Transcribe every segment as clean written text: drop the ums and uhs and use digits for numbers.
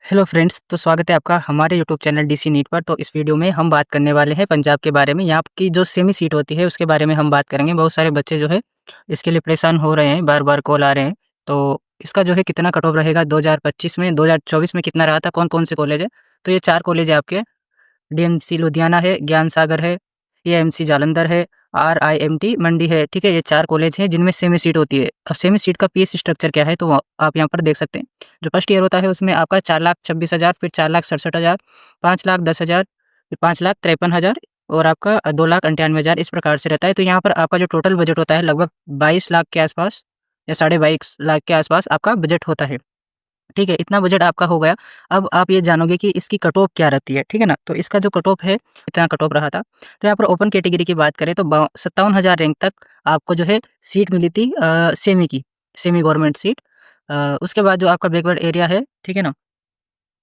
Hello friends, तो स्वागत है आपका हमारे यूट्यूब चैनल डीसी नीट पर। तो इस वीडियो में हम बात करने वाले हैं पंजाब के बारे में। यहाँ की जो सेमी सीट होती है उसके बारे में हम बात करेंगे। बहुत सारे बच्चे जो है इसके लिए परेशान हो रहे हैं, बार-बार कॉल आ रहे हैं। तो इसका जो है कितना कट ऑफ रहेगा 2025 में, 2024 में कितना रहा था, कौन-कौन से कॉलेज है? तो ये 4 कॉलेज है आपके। डीएमसी लुधियाना है, ज्ञान सागर है, एएमसी जालंधर है, आरआईएमटी मंडी है, ठीक है? ये 4 कॉलेज हैं जिनमें सेमी सीट होती है। अब सेमी सीट का फीस स्ट्रक्चर क्या है, तो आप यहाँ पर देख सकते हैं। जो फर्स्ट ईयर होता है उसमें आपका 4,26,000, फिर 4,67,000, 5,10,000, फिर 5,53,000 और आपका 2,98,000 इस प्रकार से रहता है। तो यहाँ पर आपका जो टोटल बजट होता है लगभग 22 लाख के आसपास या साढ़े 22 लाख के आसपास आपका बजट होता है। ठीक है, इतना बजट आपका हो गया। अब आप ये जानोगे कि इसकी कट ऑफ क्या रहती है, ठीक है ना? तो इसका जो कट ऑफ है, इतना कट ऑफ रहा था। तो यहाँ पर ओपन कैटेगरी की बात करें तो 57,000 रैंक तक आपको जो है सीट मिली थी सेमी की, सेमी गवर्नमेंट सीट। उसके बाद जो आपका बैकवर्ड एरिया है, ठीक है ना?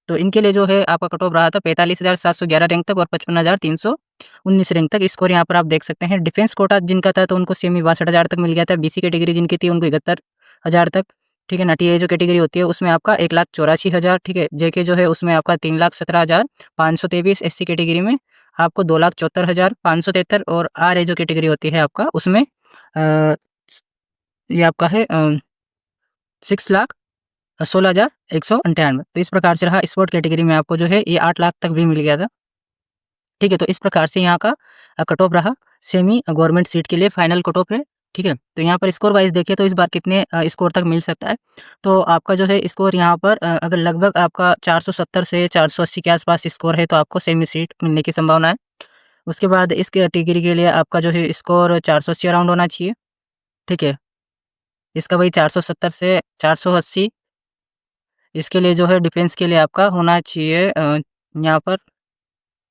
तो इनके लिए जो है आपका कट ऑफ रहा था 45,711 रैंक तक और 55,319 रैंक तक। स्कोर यहाँ पर आप देख सकते हैं। डिफेंस कोटा जिनका था तो उनको सेमी 62,000 तक मिल गया था। बीसी कैटेगरी जिनकी थी उनको 71,000 तक, ठीक है ना? टीए जो कैटेगरी होती है उसमें आपका 1,84,000, ठीक है? जेके जो है उसमें आपका 3,17,523। एससी कैटेगरी में आपको 2,74,573 और आरए जो कैटेगरी होती है आपका उसमें अ, ये आपका है 6,16,198। तो इस प्रकार से रहा। स्पोर्ट कैटेगरी में आपको जो है ये 8 लाख तक भी मिल गया था। ठीक है, तो इस प्रकार से यहाँ का कट ऑफ रहा सेमी गवर्नमेंट सीट के लिए फाइनल कट ऑफ है, ठीक है? तो यहाँ पर स्कोर वाइज़ देखें तो इस बार कितने स्कोर तक मिल सकता है। तो आपका जो है स्कोर यहाँ पर अगर लगभग आपका 470 से 480 के आसपास स्कोर है तो आपको सेमी सीट मिलने की संभावना है। उसके बाद इस कैटेगरी के लिए आपका जो है स्कोर 480 अराउंड होना चाहिए, ठीक है? इसका वही 470 से 480। इसके लिए जो है डिफेंस के लिए आपका होना चाहिए यहाँ पर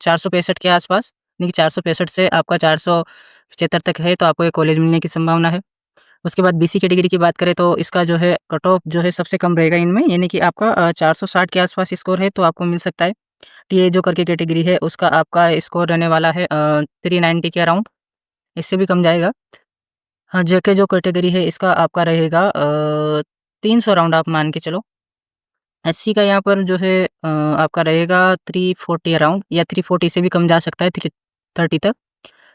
465 के आसपास, यानी कि 465 से आपका 475 तक है तो आपको ये कॉलेज मिलने की संभावना है। उसके बाद बीसी कैटेगरी की बात करें तो इसका जो है कट ऑफ जो है सबसे कम रहेगा इनमें, यानी कि आपका 460 के आसपास स्कोर है तो आपको मिल सकता है। टीए जो करके कैटेगरी है उसका आपका स्कोर रहने वाला है 390 के अराउंड, इससे भी कम जाएगा। हाँ, जेके जो कैटेगरी है इसका आपका रहेगा 300 अराउंड आप मान के चलो। एससी का यहाँ पर जो है आपका रहेगा 340 अराउंड या 340 से भी कम जा सकता है 330 तक।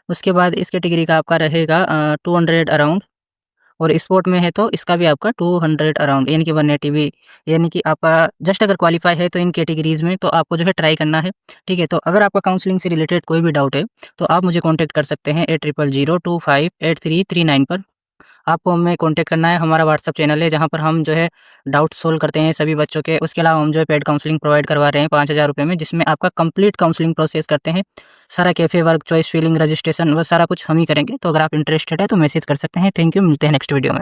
उसके बाद इस कैटेगरी का आपका रहेगा 200 अराउंड और स्पोर्ट में है तो इसका भी आपका 200 अराउंड, यानी कि 180 भी, यानी कि आपका जस्ट अगर क्वालीफाई है तो इन कैटेगरीज़ में तो आपको जो है ट्राई करना है, ठीक है? तो अगर आपका काउंसलिंग से रिलेटेड कोई भी डाउट है तो आप मुझे कॉन्टैक्ट कर सकते हैं 8000258339 पर। आपको हमें कॉन्टैक्ट करना है। हमारा व्हाट्सएप चैनल है जहाँ पर हम जो है डाउट सॉल्व करते हैं सभी बच्चों के। उसके अलावा हम जो है पेड काउंसलिंग प्रोवाइड करवा रहे हैं 5,000 रुपये में, जिसमें आपका कंप्लीट काउंसलिंग प्रोसेस करते हैं। सारा cafe work, choice filling, registration वो सारा कुछ हम ही करेंगे। तो अगर आप इंटरेस्टेड है तो मैसेज कर सकते हैं। थैंक यू, मिलते हैं नेक्स्ट वीडियो में।